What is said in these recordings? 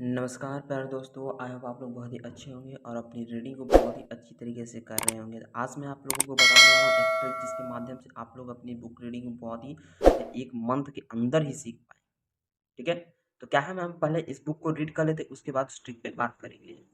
नमस्कार प्यारे दोस्तों, आई होप आप लोग बहुत ही अच्छे होंगे और अपनी रीडिंग को बहुत ही अच्छी तरीके से कर रहे होंगे। तो आज मैं आप लोगों को बताने वाला हूँ एक ट्रिक जिसके माध्यम से आप लोग अपनी बुक रीडिंग को बहुत ही एक मंथ के अंदर ही सीख पाएँ। ठीक है? तो क्या है, मैं हम पहले इस बुक को रीड कर लेते हैं, उसके बाद उस ट्रिक पे बात करेंगे।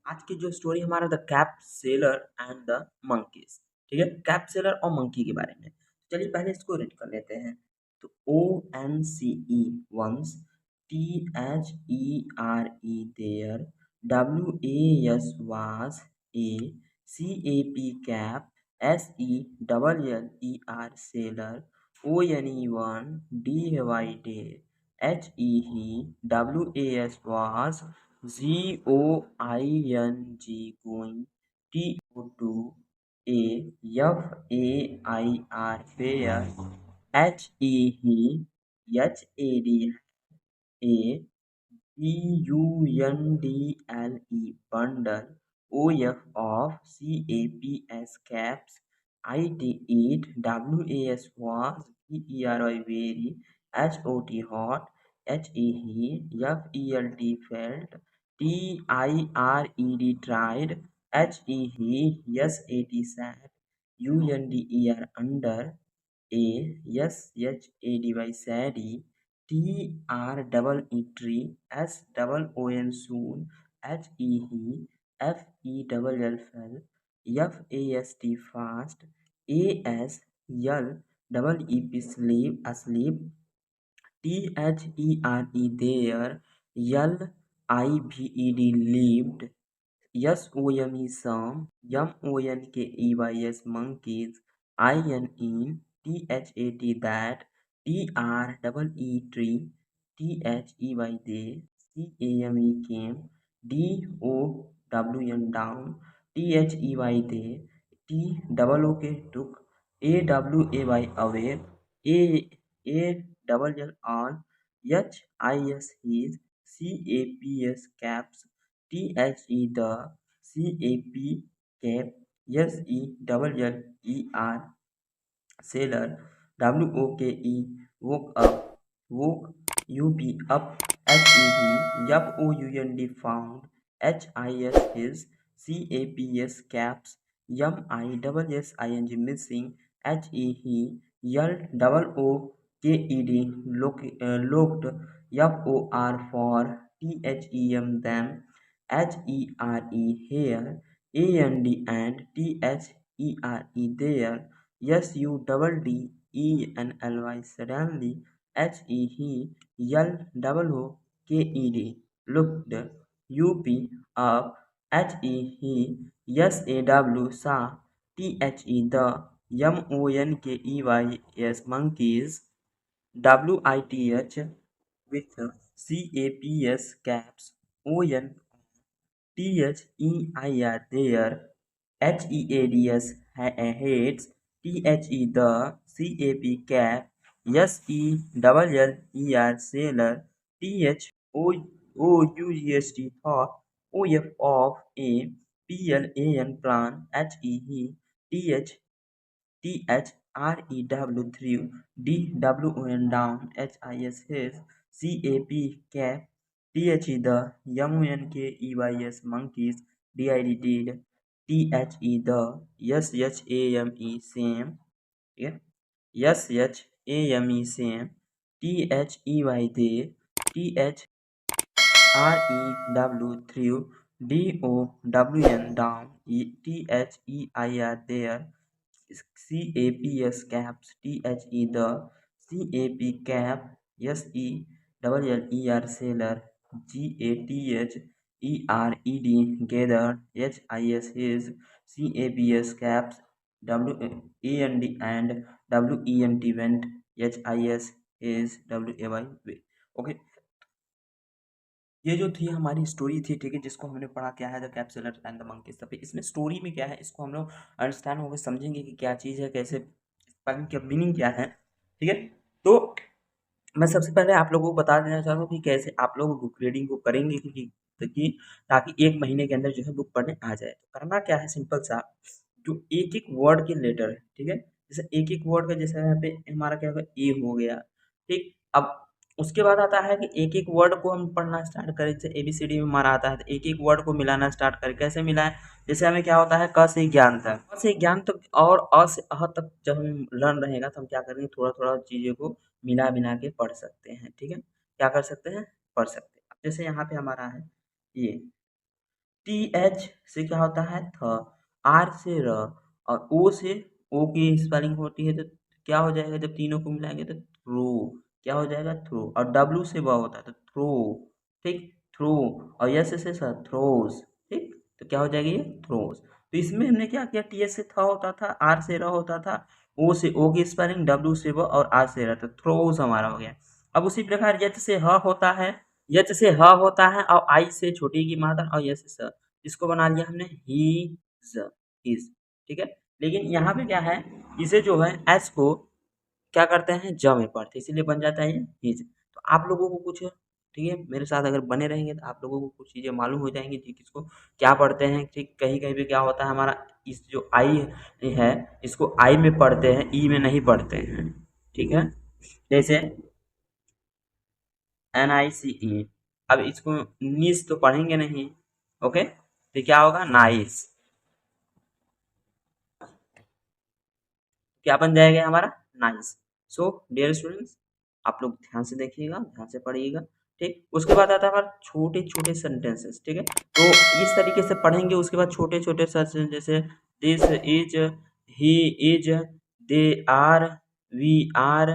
आज की जो स्टोरी हमारा the cap seller and the monkeys. ठीक है, कैप सेलर और मंकी के बारे में। चलिए पहले इसको रीड कर लेते हैं। तो ONCE once, THERE there, WAS was, a CAP cap, SELLER seller, ONE1 DY day, HE WAS was, GOING TOTO, A fair, HEHAD bundle, of caps, IT8 WAS was, very, hot, felt, tried, sat, under, saddy, tree, soon, fell, fast, asleep, there, lived, some, monkeys, that, tree, they, came, down, they, took, away, all, his, caps, the, cap, sailor, woke up, up, found, his, caps, missing, yelled, looked, for, them, here, and there, suddenly, looked, up, saw, the, monkeys, WITH, with, caps, ON, there, HEADS, hates, the, cap, sailor, THOUGHT, thought, of, a, plan, THREW, down, his, cap, the, monkeys, did, the, same, yeah, same, they, threw, down, there, caps, the, cap, sailor, gathered, his, caps, and went, is way। Okay, ये जो थी हमारी story थी, ठीक है, जिसको हमने पढ़ा क्या है the capsular and the monkeys. तब इसमें स्टोरी में क्या है, इसको हम लोग अंडरस्टैंड होकर समझेंगे कि क्या चीज़ है, कैसे पढ़ने का मीनिंग क्या है। ठीक है, तो मैं सबसे पहले आप लोगों को बता देना चाहता हूँ कि कैसे आप लोग बुक रीडिंग को करेंगे, क्योंकि ताकि 1 महीने के अंदर जो है बुक पढ़ने आ जाए। तो करना क्या है, सिंपल सा, जो एक-एक वर्ड के लेटर है, ठीक है? जैसे एक-एक वर्ड का, जैसे यहाँ पे हमारा क्या होगा, ए हो गया, ठीक? अब उसके बाद आता है कि एक एक वर्ड को हम पढ़ना स्टार्ट करें। जैसे ABCD में हमारा आता है तो एक एक वर्ड को मिलाना स्टार्ट करें। कैसे मिलाएं? जैसे हमें क्या होता है, क से ज्ञान तक, क से ज्ञान तक और अ से अह तक जब हम लर्न रहेगा तो हम क्या करेंगे, थोड़ा थोड़ा चीज़ों को मिला मिला के पढ़ सकते हैं। ठीक है, क्या कर सकते हैं, पढ़ सकते हैं। अब जैसे यहाँ पे हमारा है ये TH से क्या होता है, थ, R से र, और O से, O की स्पेलिंग होती है तो क्या हो जाएगा, जब तीनों को मिलाएंगे तो थ्रो, क्या हो जाएगा, थ्रो। और W से व होता है तो थ्रो, ठीक, थ्रो। और S से सर, थ्रोज, ठीक, तो क्या हो जाएगा ये, थ्रोज। तो इसमें हमने क्या किया, TH से थ होता था, R से र होता था, O से O की स्पेलिंग, W से व और R से र, तो थ्रोज हमारा हो गया। अब उसी प्रकार यच से ह होता है, यच से ह होता है, और आई से छोटी की मात्रा, और यस से स, इसको बना लिया हमने हीज, हीज, ठीक है। लेकिन यहाँ पे क्या है, इसे जो है एस को क्या करते हैं, ज में पढ़ते हैं, इसीलिए बन जाता है ये हीज। तो आप लोगों को कुछ, ठीक है, मेरे साथ अगर बने रहेंगे तो आप लोगों को कुछ चीज़ें मालूम हो जाएंगी कि किसको क्या पढ़ते हैं। ठीक, कहीं कहीं पे क्या होता है हमारा, इस जो आई है इसको आई में पढ़ते हैं, ई में नहीं पढ़ते हैं। ठीक है, जैसे NICE। अब इसको नीस तो पढ़ेंगे नहीं, ओके, तो क्या होगा, नाइस, क्या बन जाएगा हमारा, नाइस। सो डियर स्टूडेंट्स, आप लोग ध्यान से देखिएगा, ध्यान से पढ़िएगा। ठीक, उसके बाद आता है हमारा छोटे छोटे सेंटेंसेस। ठीक है, तो इस तरीके से पढ़ेंगे। उसके बाद छोटे छोटे सेंटेंस, जैसे this is, he is, they are, we are,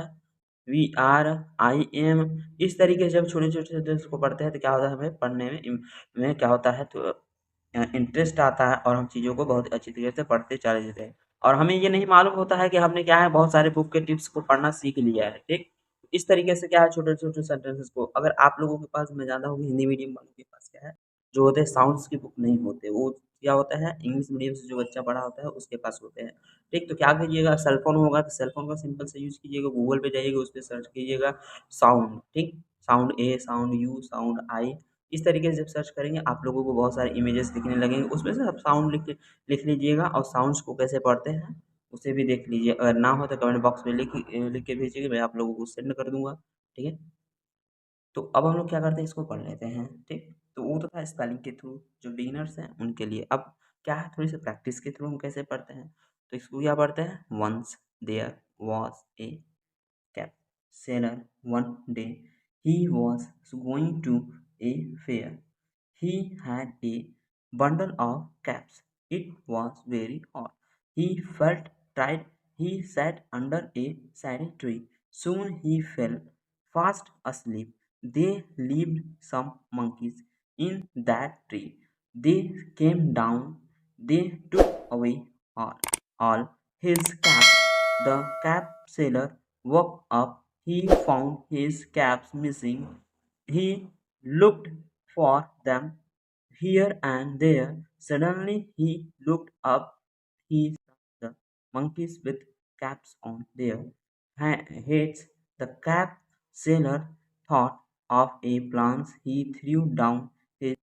we are, I am, इस तरीके से जब छोटे छोटे सेंटेंस को पढ़ते हैं तो क्या होता है, हमें पढ़ने में क्या होता है, तो इंटरेस्ट आता है और हम चीज़ों को बहुत अच्छी तरीके से पढ़ते चले जाते हैं। और हमें ये नहीं मालूम होता है कि हमने क्या है, बहुत सारे बुक के टिप्स को पढ़ना सीख लिया है। ठीक, इस तरीके से क्या है, छोटे छोटे सेंटेंसेस को, अगर आप लोगों के पास, मैं जानता हूँ कि हिंदी मीडियम वालों के पास क्या है, जो होते हैं साउंड्स की बुक नहीं होते, वो क्या होता है, इंग्लिश मीडियम से जो बच्चा पढ़ा होता है उसके पास होते हैं। ठीक, तो क्या कीजिएगा, सेलफोन होगा तो सेलफोन का सिंपल से यूज कीजिएगा, गूगल पे जाइएगा, उस पर सर्च कीजिएगा साउंड। ठीक, sound A, sound U, sound I, इस तरीके से जब सर्च करेंगे आप लोगों को बहुत सारे इमेजेस दिखने लगेंगे, उसमें से आप साउंड लिख लीजिएगा, और साउंड्स को कैसे पढ़ते हैं उसे भी देख लीजिए। अगर ना हो तो कमेंट बॉक्स में लिख के भेजिएगा, मैं आप लोगों को सेंड कर दूंगा। ठीक है, तो अब हम लोग क्या करते हैं, इसको पढ़ लेते हैं। ठीक, तो वो तो था स्पेलिंग के थ्रू, जो बिगिनर्स हैं उनके लिए। अब क्या है, थोड़ी सी प्रैक्टिस के थ्रू हम कैसे पढ़ते हैं, तो इसको क्या पढ़ते हैं, once there was a cap. Sailor one day he was going to a fair. He had a bundle of caps. It was very hot. He felt tired. He sat under a shady tree. Soon he fell fast asleep. They lived some monkeys in that tree. They came down. They took away all his caps. The cap seller woke up. He found his caps missing. He looked for them here and there. Suddenly he looked up. He saw the monkeys with caps on their heads. The cap seller thought of a plan. He threw down his.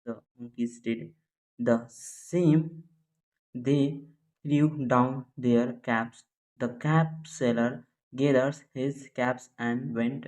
The monkeys did the same. They threw down their caps. The cap seller gathered his caps and went